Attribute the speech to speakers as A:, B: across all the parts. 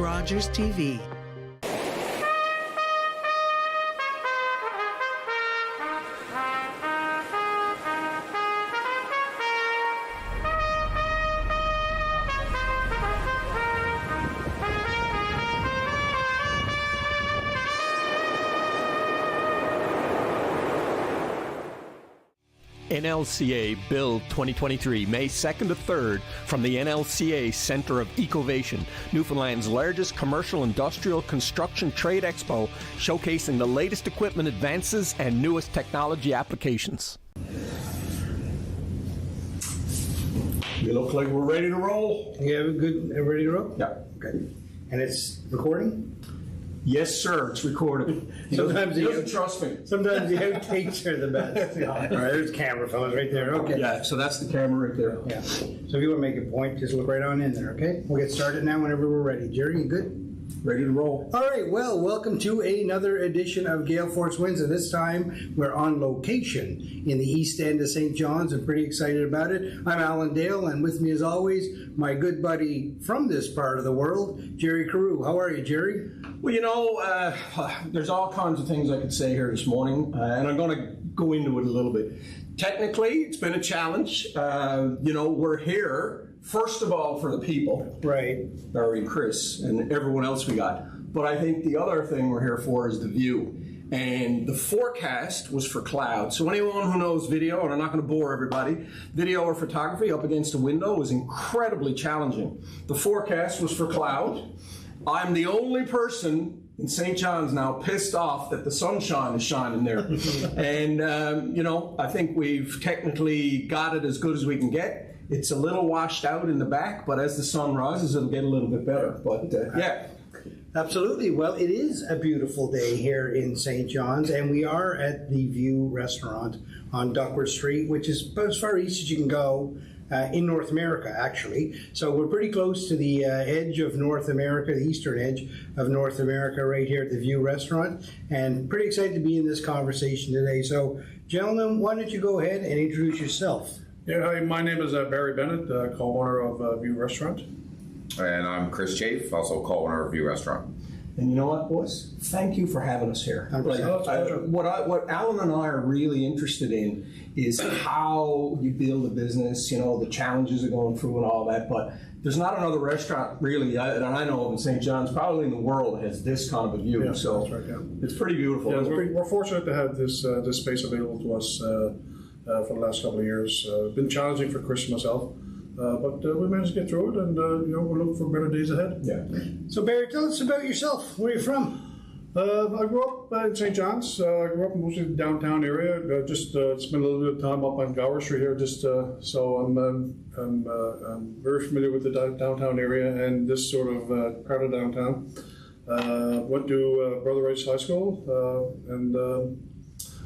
A: Rogers TV.
B: NLCA Build 2023, May 2nd to 3rd, from the NLCA Centre of Ecovation, Newfoundland's largest commercial industrial construction trade expo, showcasing the latest equipment advances and newest technology applications.
C: We look like we're ready to roll.
D: Yeah, we're good. Ready to roll?
C: Yeah.
D: Okay. And it's recording?
C: Yes, sir. It's recorded.
D: Sometimes
C: he doesn't trust me.
D: Sometimes the outtakes are the best. All right, there's camera fellas right there. Okay.
C: Yeah, so that's the camera right there.
D: Yeah. So if you want to make a point, just look right on in there, okay? We'll get started now whenever we're ready. Jerry, you good?
C: Ready to roll.
D: All right, well, welcome to another edition of Gale Force Winds, and this time we're on location in the East End of St. John's. I'm pretty excited about it. I'm Allan Dale, and with me as always, my good buddy from this part of the world, Gerry Carew. How are you, Jerry?
C: Well, you know, there's all kinds of things I could say here this morning, and I'm going to go into it a little bit. Technically, it's been a challenge. You know, we're here, first of all, for the people.
D: Right.
C: Barry, Chris, and everyone else we got. But I think the other thing we're here for is the view. And the forecast was for cloud. So anyone who knows video, and I'm not going to bore everybody, video or photography up against a window is incredibly challenging. The forecast was for cloud. I'm the only person in St. John's now pissed off that the sunshine is shining there. And, you know, I think we've technically got it as good as we can get. It's a little washed out in the back, but as the sun rises, it'll get a little bit better. But, yeah.
D: Absolutely. Well, it is a beautiful day here in St. John's, and we are at the View Restaurant on Duckworth Street, which is about as far east as you can go in North America, actually. So we're pretty close to the edge of North America, the eastern edge of North America, right here at the View Restaurant, and pretty excited to be in this conversation today. So, gentlemen, why don't you go ahead and introduce yourself?
E: Yeah, hi, my name is Barry Bennett, co-owner of View Restaurant.
F: And I'm Chris Chafe, also co-owner of View Restaurant.
C: And you know what, boys? Thank you for having us here. Like, what Allan and I are really interested in is how you build a business, you know, the challenges of going through and all that. But there's not another restaurant really that I know of in St. John's, probably in the world, has this kind of a view.
E: Yeah,
C: so
E: that's right, yeah.
C: It's pretty beautiful.
E: Yeah, we're fortunate to have this space available to us for the last couple of years. It's been challenging for Chris and myself. But we managed to get through it, and you know, we're looking for better days ahead.
C: Yeah.
D: So, Barry, tell us about yourself. Where are you from?
E: I grew up in St. John's. I grew up in mostly the downtown area. Just spent a little bit of time up on Gower Street here. Just so I'm very familiar with the downtown area and this sort of part of downtown. Went to Brother Rice High School, and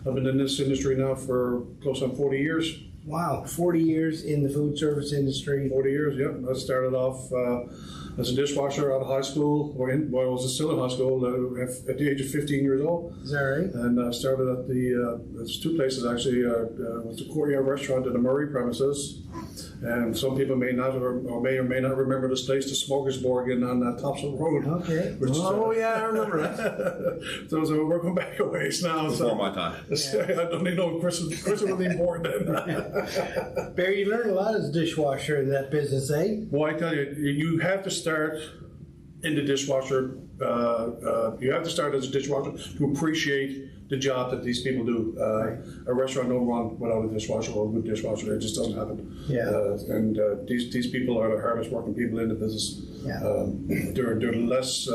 E: I've been in this industry now for close on 40 years.
D: Wow, 40 years in the food service industry.
E: 40 years, yeah. I started off as a dishwasher out of high school, while I was still in high school at the age of 15 years old.
D: Is that right?
E: And I started at there's two places actually. It was the Courtyard Restaurant at the Murray premises. And some people may not or may remember this place, the Smorgasbord in on Topsail Road.
D: Okay.
C: Yeah, I remember that.
E: so we're going back a ways now.
F: Before my time.
E: Yeah. I don't even know Chris was really born then.
D: Barry, you learned a lot as a dishwasher in that business, eh?
E: Well, I tell you, you have to start in the dishwasher. You have to start as a dishwasher to appreciate the job that these people do. A restaurant don't run without a dishwasher or a good dishwasher. It just doesn't happen.
D: Yeah.
E: And these people are the hardest working people in the business.
D: Yeah.
E: They're less.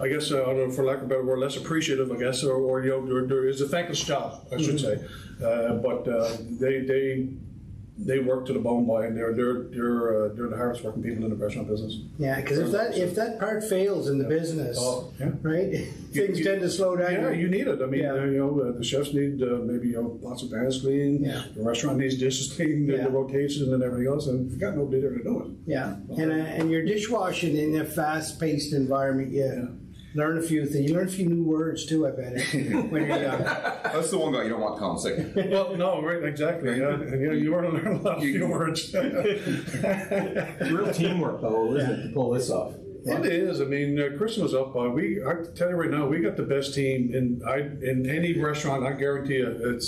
E: I guess, for lack of a better word, less appreciative, I guess, or you know, there is a thankless job, I should say. But they work to the bone by, and they're the hardest working people in the restaurant business.
D: Yeah, because if that part fails in the business, right, things tend to slow down.
E: Yeah, you need it. I mean, you know, the chefs need maybe pots and pans clean. Yeah. The restaurant needs dishes clean, the rotations and everything else, and you've got nobody there to do it.
D: Yeah, and you're dishwashing in a fast-paced environment. Learn a few things. You learn a few new words too, I bet, when you're young.
F: That's the one guy you don't want to call him sick.
E: Well, no, right, exactly. Yeah, you want to learn a lot of few words.
C: Real teamwork, though, isn't it, to pull this off?
E: It is. I mean, Christmas up. I tell you right now, we got the best team in any restaurant. I guarantee you,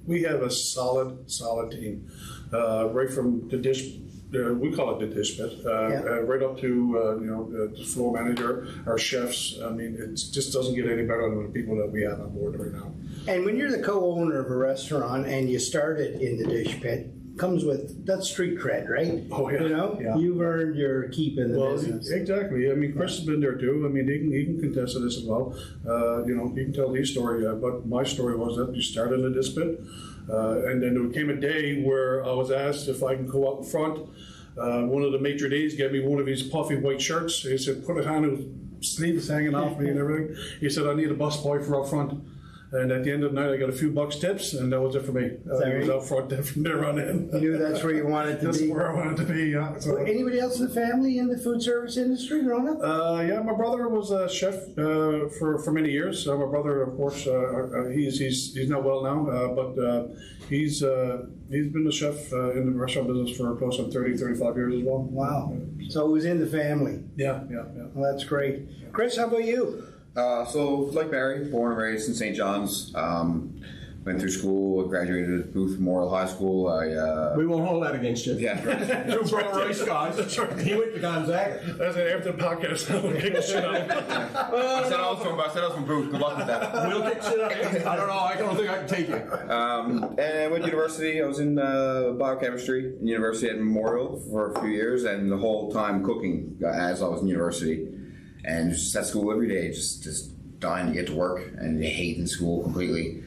E: we have a solid team, right from the dish. We call it the dish pit, right up to the floor manager, our chefs. I mean, it just doesn't get any better than the people that we have on board right now.
D: And when you're the co-owner of a restaurant and you started in the dish pit, comes with that street cred, right?
E: Oh yeah.
D: You know, you've earned your keep in the business.
E: Exactly. I mean, Chris has been there too. I mean, he can contest to this as well. He can tell his story. But my story was that you started in the dish pit, and then there came a day where I was asked if I can go out in front. One of the maitre d's gave me one of his puffy white shirts. He said, put it on, his sleeves hanging off me and everything. He said, I need a busboy for up front. And at the end of the night, I got a few bucks tips, and that was it for me. I was out front from there on in.
D: You knew that's where you wanted to be.
E: That's where I wanted to be, yeah. So,
D: anybody else in the family in the food service industry growing up?
E: Yeah, my brother was a chef for many years. My brother, of course, he's not well now, but he's been a chef in the restaurant business for close to 30, 35 years as well.
D: Wow. So it was in the family.
E: Yeah.
D: Well, that's great. Chris, how about you?
F: So, like Barry, born and raised in St. John's. Went through school, graduated at Booth Memorial High School.
C: We won't hold that against you.
F: Yeah.
C: Two pro race guys. He went to Gonzaga.
E: That's it, after the podcast. We'll kick the shit out.
F: I said I was from Booth. Good luck with that.
C: We'll kick shit out. I don't know. I don't think I can take you.
F: And I went to university. I was in biochemistry in university at Memorial for a few years, and the whole time cooking as I was in university. And just at school every day, just dying to get to work and hating school completely.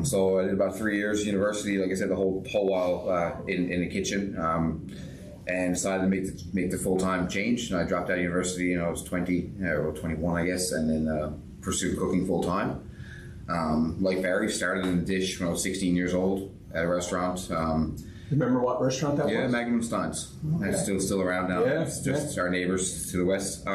F: So I did about 3 years university, like I said, the whole while in the kitchen, and decided to make the full-time change. And I dropped out of university, I was 20 or 21, I guess, and then pursued cooking full-time. Like Barry, started in the dish when I was 16 years old at a restaurant.
C: Remember what restaurant that was?
F: Yeah, Magnum Stein's.
C: Okay.
F: It's still around now.
C: Yeah,
F: It's just our neighbors to the west.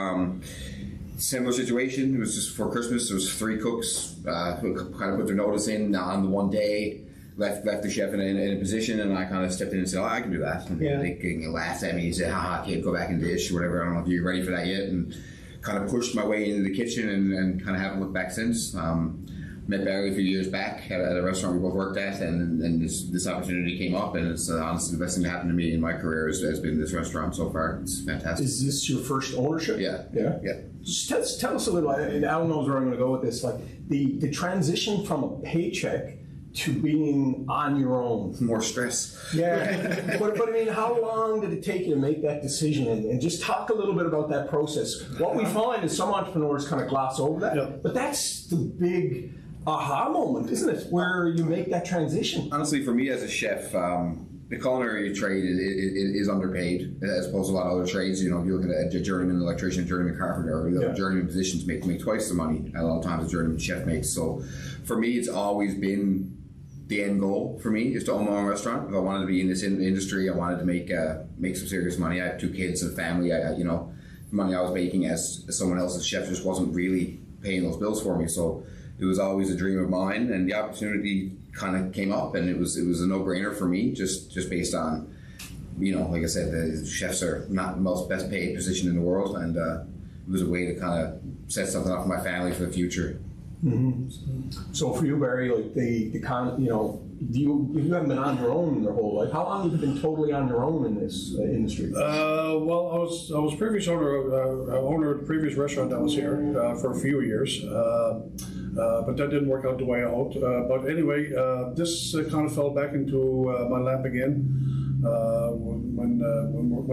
F: Similar situation. It was just for Christmas. There was 3 cooks who kind of put their notice in on the one day. Left the chef in a position, and I kind of stepped in and said, "Oh, I can do that." And they laughed at me and said, "Ha, kid, go back in the dish or whatever. I don't know if you're ready for that yet." And kind of pushed my way into the kitchen and kind of haven't looked back since. Met Barry a few years back at a restaurant we both worked at, and this opportunity came up, and it's honestly the best thing that happened to me in my career has been this restaurant so far. It's fantastic.
C: Is this your first ownership?
F: Yeah.
C: Just tell us a little. And Alan knows where I'm going to go with this. Like the transition from a paycheck to being on your own.
F: More stress.
C: Yeah, but I mean, how long did it take you to make that decision? And just talk a little bit about that process. What we find is some entrepreneurs kind of gloss over that, but that's the big aha moment, isn't it? Where you make that transition.
F: Honestly, for me as a chef, the culinary trade is underpaid as opposed to a lot of other trades. You know, if you look at a journeyman electrician, journeyman carpenter, or journeyman positions make twice the money a lot of times a journeyman chef makes. So for me, it's always been the end goal for me is to own my own restaurant. If I wanted to be in this industry, I wanted to make some serious money. I have 2 kids and a family. The money I was making as someone else's chef just wasn't really paying those bills for me. So it was always a dream of mine, and the opportunity kind of came up, and it was a no-brainer for me, just based on, like I said, the chefs are not the most best paid position in the world, and it was a way to kind of set something up for my family for the future.
C: Mm-hmm. So for you, Barry, like you haven't been on your own your whole life. How long have you been totally on your own in this industry?
E: Well, I was previous owner of the previous restaurant that was here for a few years, but that didn't work out the way I hoped. But anyway, this kind of fell back into my lap again when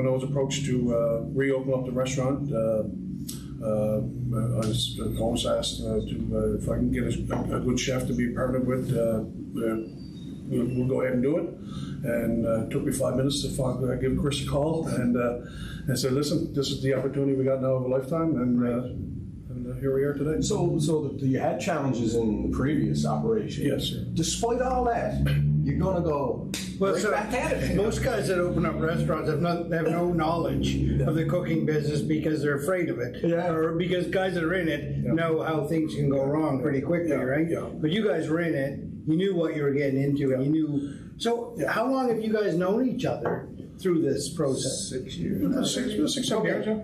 E: I was approached to reopen up the restaurant. I was always asked if I can get a good chef to be partnered with, we'll go ahead and do it. And it took me 5 minutes to give Chris a call and said, "Listen, this is the opportunity we got now of a lifetime," and here we are today.
C: So you had challenges in the previous operation.
E: Yes, sir.
C: Despite all that, you're going to go,
D: Well,
F: right
D: so
F: back at it.
D: most guys that open up restaurants have no knowledge of the cooking business because they're afraid of it, or because guys that are in it know how things can go wrong pretty quickly, right?
E: Yeah.
D: But you guys were in it. You knew what you were getting into, and you knew. So, how long have you guys known each other through this process?
E: 6 years. 6 7 years. Yeah.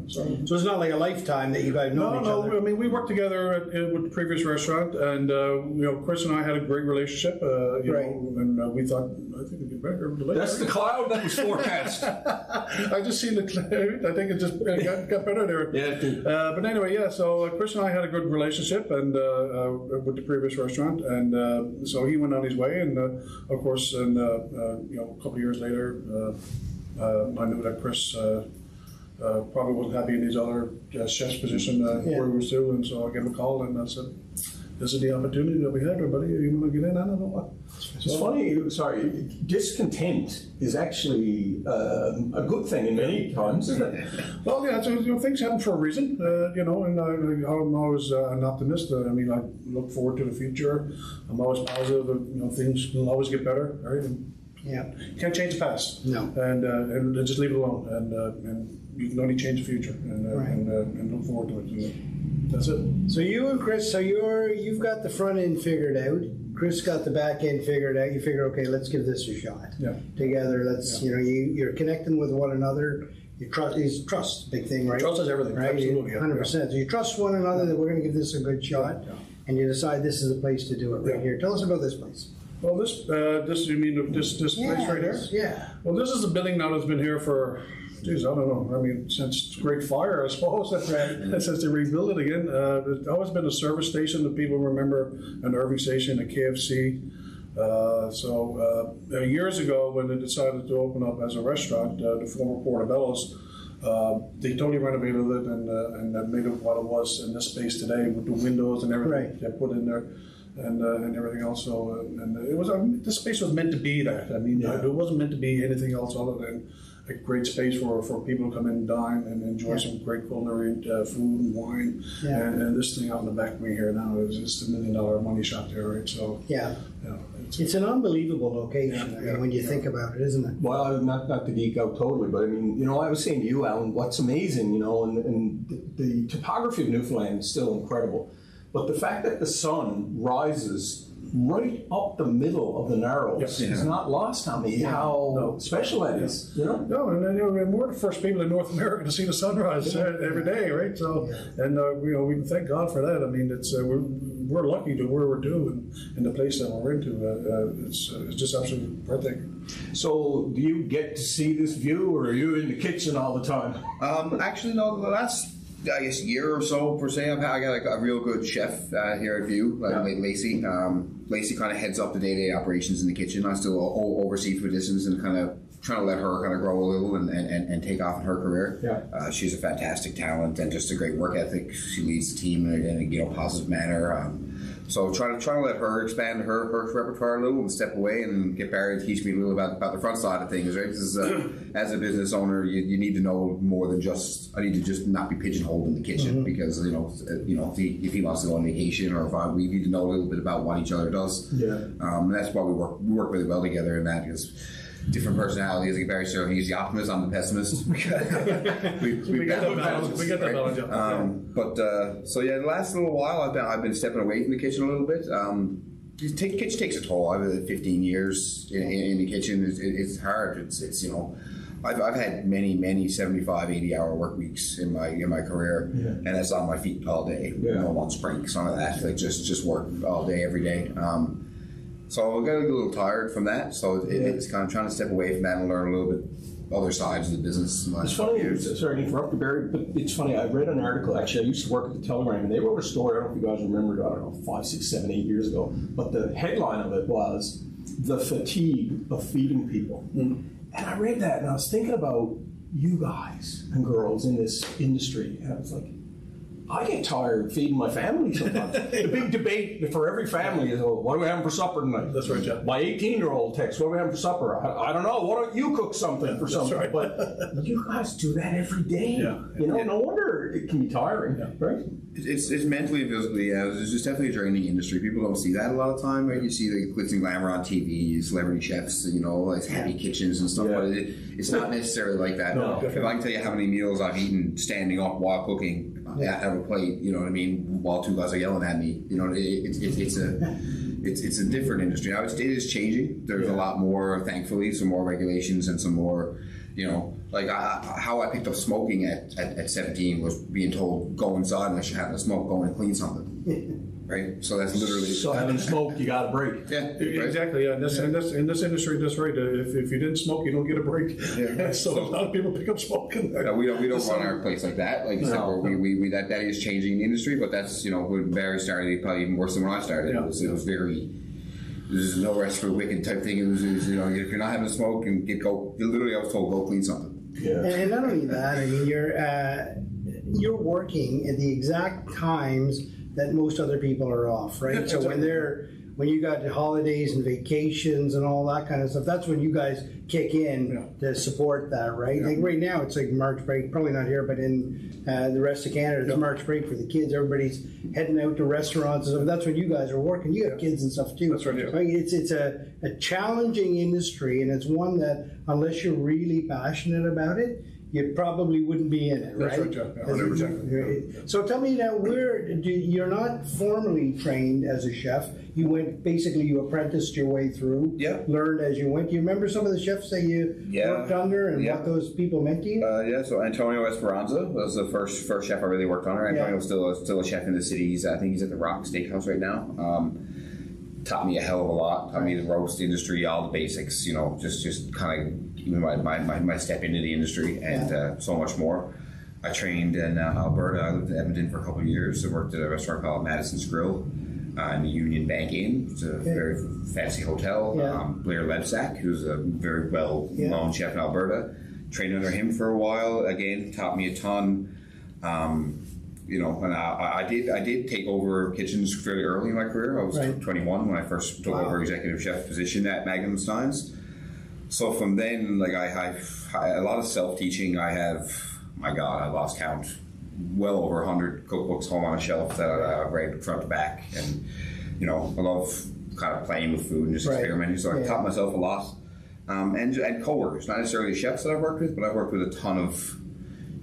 D: So it's not like a lifetime that you guys know each other.
E: No. I mean, we worked together with the previous restaurant, and Chris and I had a great relationship. And we thought, I think we get better.
C: That's the cloud that was forecast.
E: I just seen the cloud. I think it just got better there.
C: Yeah, it did.
E: But anyway, so Chris and I had a good relationship, and with the previous restaurant, and so he went on his way, and of course, and a couple of years later, I knew that Chris probably wasn't happy in his other chef's position where he was still, and so I gave him a call and I said, "This is the opportunity that we had, everybody. You want to get in? I don't know."
C: It's funny. Sorry, discontent is actually a good thing in many times, isn't it?
E: Well, yeah, so, things happen for a reason, and I'm always an optimist. I mean, I look forward to the future. I'm always positive that, things will always get better, right? And you can't change the past.
D: No.
E: And just leave it alone, and you can only change the future, and look forward to it. And that's it.
D: So you and Chris, you've got the front end figured out. Chris got the back end figured out. You figure, okay, let's give this a shot.
E: Yeah.
D: Together, let's you're connecting with one another. You trust, big thing, right?
E: Trust is everything.
D: Right,
E: Absolutely.
D: 100%. So you trust one another that we're going to give this a good shot, and you decide this is the place to do it right here. Tell us about this place.
E: Well, this you mean this place right here?
D: Yeah.
E: Well, this is a building now that's been here for, geez, I don't know. I mean, since Great Fire, I suppose. Since they rebuilt it again. It's always been a service station that people remember, an Irving station, a KFC. Years ago, when they decided to open up as a restaurant, the former Portobello's, they totally renovated it and made it what it was in this space today with the windows and everything they put in there. And everything else. So it was this space was meant to be that. I mean, it wasn't meant to be anything else other than a great space for people to come in and dine and enjoy some great culinary food and wine. And this thing out in the back of me here now is just $1 million money shot there, right? So
D: it's an unbelievable location when you think about it, isn't it?
C: Well, not to geek out totally, but I mean, I was saying to you, Alan, what's amazing, and the topography of Newfoundland is still incredible. But the fact that the sun rises right up the middle of the Narrows is not lost on me how special that is.
E: No, and we're the first people in North America to see the sunrise every day, right? So, and we can thank God for that. I mean, it's we're lucky to where we're doing and the place that we're into. It's just absolutely breathtaking.
C: So, do you get to see this view, or are you in the kitchen all the time?
F: Actually, no. The last, I guess, year or so per se, I got a real good chef here at View, Lacey. Lacey kind of heads up the day-to-day operations in the kitchen. I still oversee for distance and kind of trying to let her kind of grow a little and take off in her career.
C: Yeah.
F: She's a fantastic talent and just a great work ethic. She leads the team in a positive manner. So trying to let her expand her repertoire a little and step away and get Barry to teach me a little about the front side of things, right? Because as a business owner, you need to know more than just, I need to just not be pigeonholed in the kitchen because, if he wants to go on vacation or we need to know a little bit about what each other does.
C: Yeah.
F: And that's why we work really well together in that, because different personalities. Like Barry said, he's the optimist, I'm the pessimist. we get the balance. The last little while I've been stepping away from the kitchen a little bit. Kitchen takes a toll. I've been 15 years in the kitchen. It's hard. It's I've had many 75, 80-hour work weeks in my career, and that's on my feet all day. No lunch breaks, none of that. Like just work all day, every day. So I got a little tired from that. So it's kind of trying to step away from that and learn a little bit other sides of the business.
C: It's funny. Sorry to interrupt you, Barry, but it's funny. I read an article. Actually, I used to work at the Telegram, and they wrote a story. I don't know if you guys remember. I don't know, 5, 6, 7, 8 years ago. But the headline of it was "The Fatigue of Feeding People." And I read that, and I was thinking about you guys and girls in this industry, and I was like, I get tired feeding my family sometimes. The big debate for every family is, what are we having for supper tonight?
E: That's right, Jeff.
C: My 18-year-old texts, what are we having for supper? I don't know. Why don't you cook something for something?
E: right.
C: But you guys do that every day.
E: Yeah.
C: You know, no wonder it can be tiring, right?
F: It's mentally and physically, it's just definitely a draining industry. People don't see that a lot of time, right? You see the glitz and glamour on TV, celebrity chefs, you know, like happy kitchens and stuff, but it's not necessarily like that.
C: No.
F: If I can tell you how many meals I've eaten standing up while cooking at a plate, you know what I mean, while two guys are yelling at me, you know, it's a different industry. Now, it is changing. There's a lot more, thankfully, some more regulations and some more, you know, like how I picked up smoking at 17 was being told, go inside unless you're having a smoke, go in and clean something. Right? So that's literally...
C: So having smoked, you got a break.
F: Yeah, right.
E: Exactly. Yeah. In this industry, that's right. If you didn't smoke, you don't get a break.
F: Yeah.
E: So a lot of people pick up smoking.
F: No, we don't run our place like that. Like I said, we that is changing the industry, but that's, you know, when Barry started, probably even worse than when I started.
E: Yeah.
F: It was very... There's no rest for the wicked type thing. It was, you know, if you're not having a smoke, and literally I was told, go clean something.
C: Yeah.
D: And not only that, I mean, you're working at the exact times that most other people are off, right? So when you got the holidays and vacations and all that kind of stuff, that's when you guys kick in to support that, right? Like right now, it's like March break, probably not here, but in the rest of Canada, it's March break for the kids. Everybody's heading out to restaurants and stuff. That's when you guys are working. You have kids and stuff too.
E: That's right, yeah.
D: I mean, it's a challenging industry, and it's one that unless you're really passionate about it, you probably wouldn't be in it, right?
E: That's right, Jeff. Yeah, 100%.
D: So tell me now, you're not formally trained as a chef. You apprenticed your way through.
F: Yeah.
D: Learned as you went. Do you remember some of the chefs that you worked under and what those people meant to you?
F: So Antonio Esperanza was the first chef I really worked under. Antonio was still a chef in the city. I think he's at the Rock Steakhouse right now. Taught me a hell of a lot. Taught me the roast industry, all the basics. You know, just kind of give me my step into the industry and so much more. I trained in Alberta. I lived in Edmonton for a couple of years. I worked at a restaurant called Madison's Grill in the Union Bank Inn. It's a very fancy hotel. Blair Lebsack, who's a very well-known chef in Alberta. Trained under him for a while. Again, taught me a ton. You know, and I did take over kitchens fairly early in my career. I was 21 when I first took over executive chef position at Magnum Steins. So from then, like I a lot of self-teaching. I have, my God, I lost count. Well over 100 cookbooks home on a shelf that I've read front to back. And, you know, I love kind of playing with food and just experimenting. So I taught myself a lot. And co-workers, not necessarily chefs that I've worked with, but I've worked with a ton of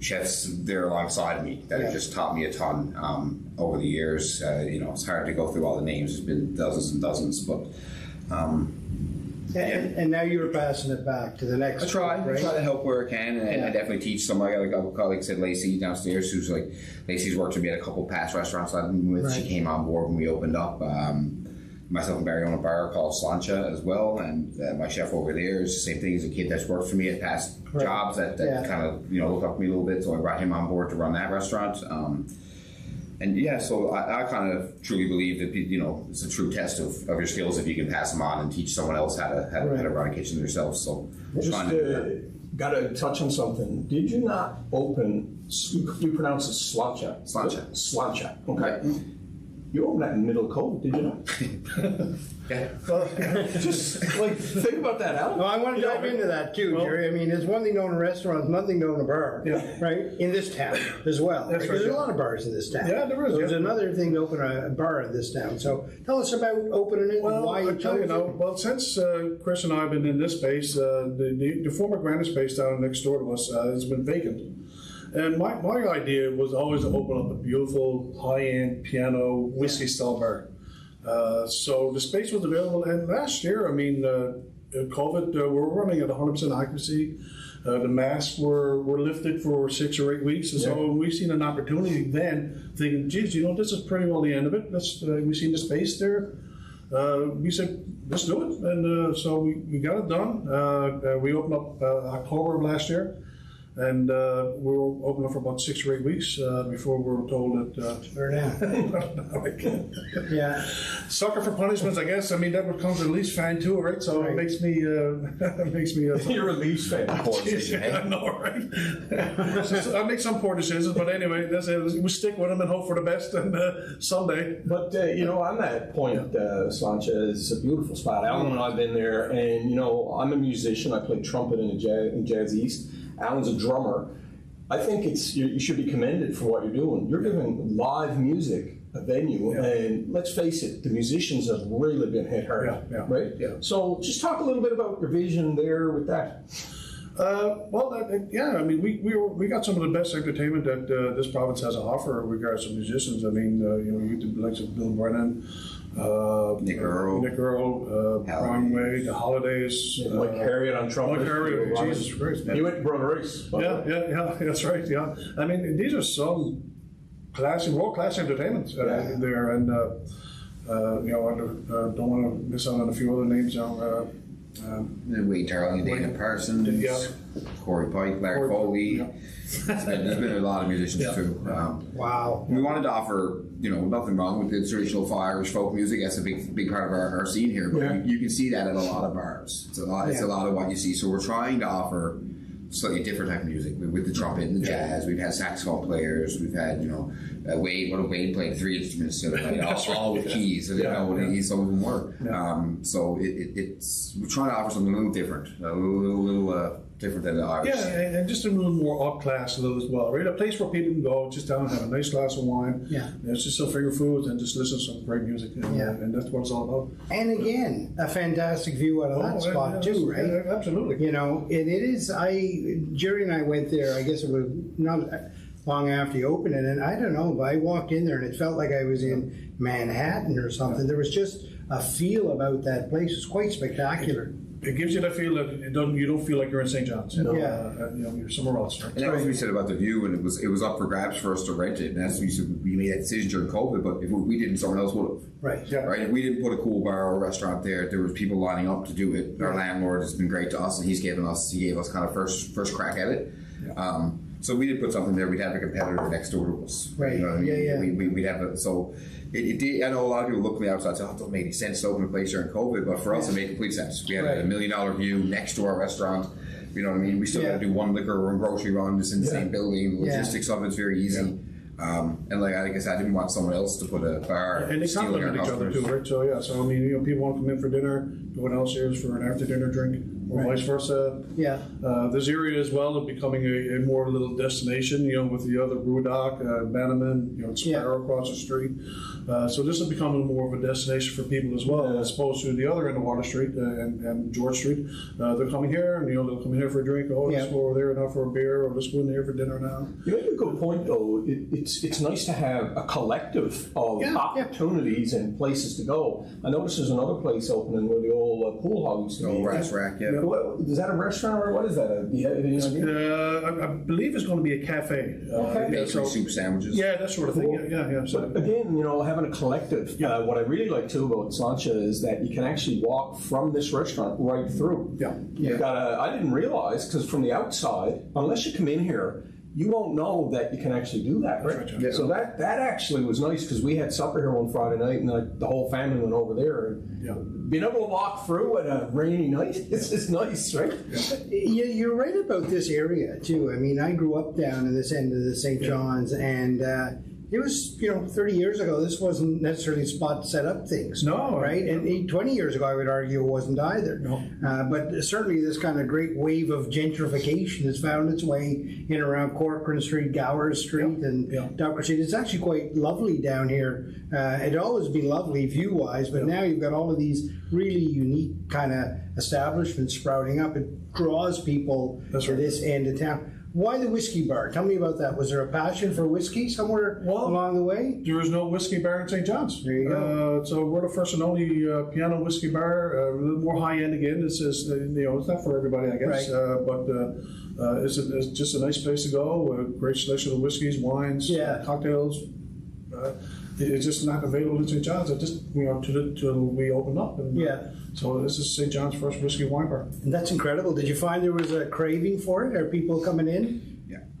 F: chefs there alongside me that have just taught me a ton over the years. You know, it's hard to go through all the names. There's been dozens and dozens, but...
D: And now you're passing it back to the next.
F: I try to help where I can, and I definitely teach some. I got a colleague said Lacey downstairs, who's like Lacey's worked with me at a couple past restaurants I've been with. She came on board when we opened up. Myself and Barry own a bar called Slainte as well, and my chef over there is the same thing. He's a kid that's worked for me at past jobs that kind of look up to me a little bit. So I brought him on board to run that restaurant. So I kind of truly believe that, you know, it's a true test of your skills if you can pass them on and teach someone else how to run a kitchen yourself. So
C: just got to touch on something. Did you not open? We pronounce it Slainte. Slainte. Okay. You opened that in the middle of COVID, did you not?
F: Yeah.
C: Just like think about that, Alan.
D: No, I want to dive into that too, Gerry. I mean, there's one thing to own a restaurant, it's nothing to own a bar, right? In this town as well.
E: That's right.
D: There's a lot of bars in this town.
E: Yeah, there is.
D: There's another thing to open a bar in this town. So tell us about opening it and why you chose it.
E: Well, since Chris and I have been in this space, the former Granite space down next door to us has been vacant. And my idea was always to open up a beautiful high-end piano whiskey style bar. So the space was available, and last year, I mean, COVID, we're running at 100% occupancy. The masks were lifted for 6 or 8 weeks, and so we've seen an opportunity then, thinking, geez, you know, this is pretty well the end of it. We've seen the space there. We said, let's do it, and so we got it done. We opened up October of last year. And we were open up for about 6 or 8 weeks before we were told that.
D: Yeah.
E: Sucker for punishments, I guess. I mean, that would come to the Leafs fan too, right? So it makes me.
C: You're a Leafs fan, of course.
E: I know, right? So I make some poor decisions, but anyway, that's it. We stick with them and hope for the best. And someday.
C: But on that point, Slainte is a beautiful spot. Allan and I've been there, and I'm a musician. I play trumpet in Jazz East. Allan's a drummer. I think you should be commended for what you're doing. You're giving live music a venue, and let's face it, the musicians have really been hit hard, right? Yeah. So just talk a little bit about your vision there with that.
E: I mean, we got some of the best entertainment that this province has to offer in regards to musicians. I mean, you get the likes of Bill Brennan,
F: Nick Earl,
E: Brian Way, the Holidays,
C: Mike Harriet on trumpet.
E: Mike Harriet, Jesus Christ!
C: He went to Brother Race.
E: Yeah, that's right. Yeah, I mean, these are some world-class entertainment there, and I don't want to miss out on a few other names now.
F: Wade Darling, Dana Parsons, Corey Pike, Larry Foley. There's been a lot of musicians too.
D: Wow.
F: We wanted to offer, nothing wrong with the traditional Irish folk music. That's a big part of our scene here. But you can see that at a lot of bars. It's a lot of what you see. So we're trying to offer slightly different type of music with the trumpet and the jazz. We've had saxophone players. We've had Wade played 3 instruments, all with keys. So some of them work. So it's we're trying to offer something a little different, a little different than the Irish.
E: Yeah, and just a little more up class a little as well, right? A place where people can go, just down and have a nice glass of wine. Yeah, it's just some finger foods and just listen to some great music. And that's what it's all about.
D: And again, a fantastic view out of that spot too, right?
E: Yeah, absolutely.
D: It is. Gerry and I went there. I guess it was not long after you opened it, and I don't know, but I walked in there and it felt like I was in Manhattan or something. There was just a feel about that place. It was quite spectacular.
E: It gives you that feel that you don't feel like you're in St. John's. You're somewhere else. Right?
F: And that was what we said about the view, and it was up for grabs for us to rent it. And that's we made that decision during COVID. But if we didn't, someone else would have.
D: Right.
E: Yeah.
F: Right. If we didn't put a cool bar or restaurant there was people lining up to do it. Our landlord has been great to us, and he gave us kind of first crack at it. Yeah. So we did put something there. We'd have a competitor next door to us.
D: Right.
F: You know what I mean? We'd have it did. I know a lot of people look from the outside and say, "Oh, it doesn't make any sense to open a place during COVID," but for us, it made complete sense. We had a $1 million view next to our restaurant. You know what I mean? We still got to do one liquor and grocery run just in the same building. The logistics of it's very easy. And like I said, I didn't want someone else to put a bar.
E: And they complement each other too, right? So I mean, people want to come in for dinner, go downstairs for an after dinner drink, or vice versa. Yeah. This area as well is becoming a more little destination. With the other Rudock, Bannerman, Sparrow across the street. So this is becoming more of a destination for people as well, as opposed to the other end of Water Street and George Street. They're coming here, and they'll come in here for a drink. Oh, let's go over there now for a beer, or let's go in there for dinner now.
C: You make a good point, though. It's nice to have a collective of opportunities and places to go. I noticed there's another place opening where the old pool hall used to be.
F: Brass Rack,
C: Is that a restaurant or what is that?
E: I believe it's going to be a cafe.
F: Bakery soup sandwiches.
E: Yeah, that sort of thing. Yeah.
C: So again, having a collective. What I really like too about Slainte is that you can actually walk from this restaurant right through. You've got I didn't realize, because from the outside, unless you come in here, you won't know that you can actually do that, right? So that actually was nice, because we had supper here one Friday night, and the whole family went over there. And being able to walk through at a rainy night, it's nice, right?
D: Yeah, you're right about this area too. I mean, I grew up down in this end of the St. John's, and it was, 30 years ago, this wasn't necessarily a spot to set up things.
E: No.
D: Right? And 20 years ago, I would argue it wasn't either.
E: No.
D: But certainly this kind of great wave of gentrification has found its way in around Corcoran Street, Gower Street, and Docker Street. It's actually quite lovely down here. It always been lovely view-wise, but now you've got all of these really unique kind of establishments sprouting up. It draws people to this end of town. Why the whiskey bar? Tell me about that. Was there a passion for whiskey somewhere along the way?
E: There is no whiskey bar in St. John's.
D: There you go.
E: So we're the first and only piano whiskey bar. A little more high end again. It's just, it's not for everybody, I guess. Right. But it's just a nice place to go. A great selection of whiskeys, wines, cocktails. It's just not available in St. John's. It just till we open up. And, so this is St. John's first whiskey wine bar.
D: And that's incredible. Did you find there was a craving for it? Are people coming in?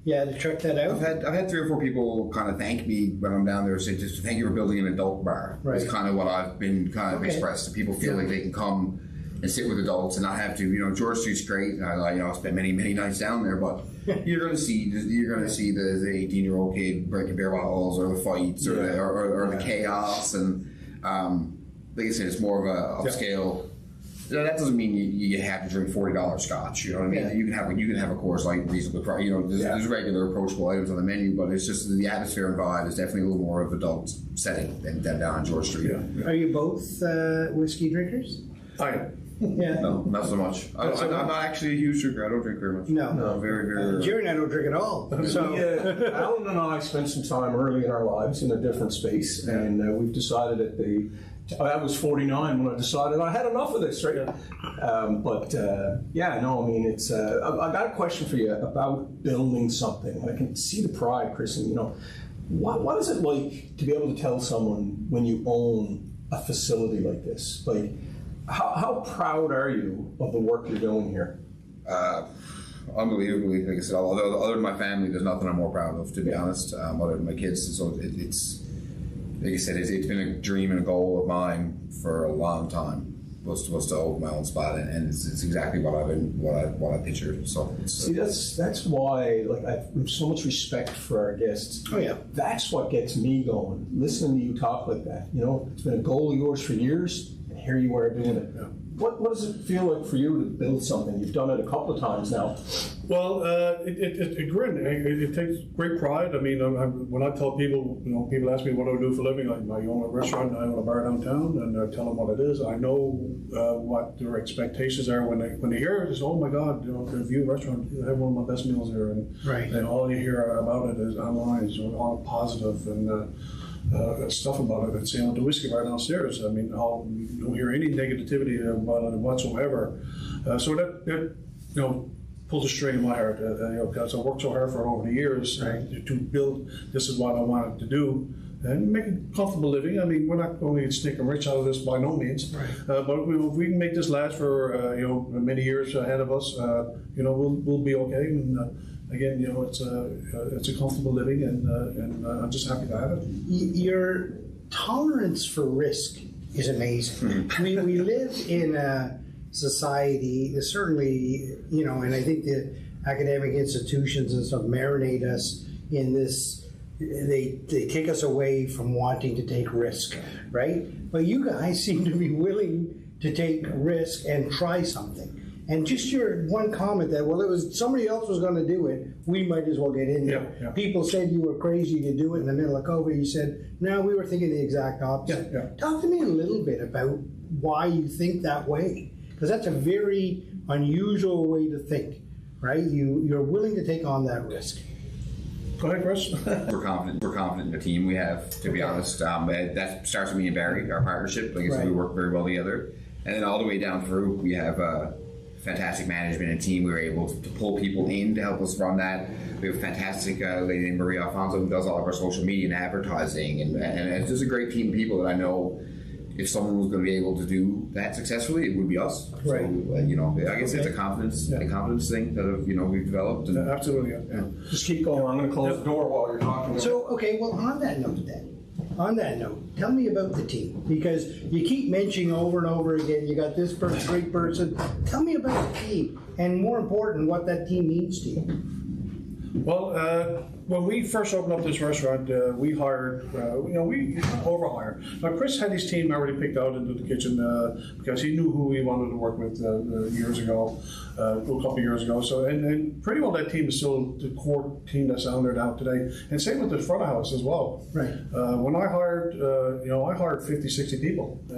D: Yeah, to check that out.
F: I've had 3 or 4 people kind of thank me when I'm down there, say just thank you for building an adult bar.
D: Right.
F: It's kind of what I've been kind of expressed. People feel like they can come and sit with adults and not have to. George Street's great. I spent many nights down there, but you're going to see the 18-year-old kid breaking beer bottles, or the fights, or the chaos, and like I said, it's more of a upscale. That doesn't mean you have to drink $40 scotch. You know what I mean? Yeah. You can have a Coors Light reasonably priced. There's regular approachable items on the menu, but it's just the atmosphere and vibe is definitely a little more of adult setting than down on George Street.
E: Yeah.
D: Are you both whiskey drinkers?
E: I am.
D: Yeah.
F: No, not so much. I'm not actually a huge drinker. I don't drink very much.
D: No,
F: very, very.
D: Gerry and I don't drink at all. So
C: Allan and I spent some time early in our lives in a different space, and we've decided I was 49 when I decided I had enough of this, right? Yeah. It's. I've got a question for you about building something. I can see the pride, Chris, and what is it like to be able to tell someone when you own a facility like this? Like, how proud are you of the work you're doing here?
F: Unbelievably, like I said, other than my family, there's nothing I'm more proud of, to be honest, other than my kids. So it's like I said, it's been a dream and a goal of mine for a long time. Was to own my own spot, and it's exactly what I pictured. So
C: that's why I have so much respect for our guests.
D: Oh yeah,
C: that's what gets me going. Listening to you talk like that, it's been a goal of yours for years, and here you are doing it. Yeah. What does it feel like for you to build something? You've done it a couple of times now.
E: Well, it takes great pride. I mean, when I tell people, people ask me what I do for a living. I own a restaurant, I own a bar downtown, and I tell them what it is. I know what their expectations are when they hear it. Is, oh my God, the View restaurant, you have one of my best meals here, and all you hear about it is online, is all positive and. Stuff about it. It's the Whisky bar downstairs. I mean, you don't hear any negativity about it whatsoever. So that pulls a string in my heart. Because I worked so hard for it over the years to build. This is what I wanted to do. And make a comfortable living. I mean, we're not going to sneak rich out of this by no means. Right. But if we can make this last for many years ahead of us, we'll be okay. And, again, it's a comfortable living, and I'm just happy to have it.
D: Your tolerance for risk is amazing. we live in a society, certainly, and I think the academic institutions and stuff marinate us in this. They take us away from wanting to take risk, right? But you guys seem to be willing to take risk and try something. And just your one comment that, well, it was somebody else was going to do it, we might as well get in there. Yeah. People said you were crazy to do it in the middle of COVID. You said, no, we were thinking the exact opposite. Yeah. Talk to me a little bit about why you think that way, because that's a very unusual way to think, right? You're willing to take on that risk.
E: Go ahead, Chris.
F: We're confident in the team we have, to be honest. That starts with me and Barry, our partnership. Like I said, we work very well together. And then all the way down through, we have fantastic management and team. We were able to pull people in to help us run that. We have a fantastic lady named Maria Alfonso who does all of our social media and advertising. And it's just a great team of people that I know if someone was going to be able to do that successfully, it would be us.
D: Right.
F: So, I guess it's a confidence thing that we've developed. And,
E: absolutely. Yeah.
C: Just keep going. I'm going to close the door while you're talking.
D: So, on that note then. On that note, tell me about the team, because you keep mentioning over and over again, you got this person, great person. Tell me about the team, and more important, what that team means to you.
E: Well, when we first opened up this restaurant, we hired, we overhired. Now, Chris had his team already picked out into the kitchen because he knew who he wanted to work with years ago, a couple of years ago. So, and pretty well that team is still the core team that's on there now today. And same with the front of house as well.
D: Right.
E: When I hired, I hired 50, 60 people.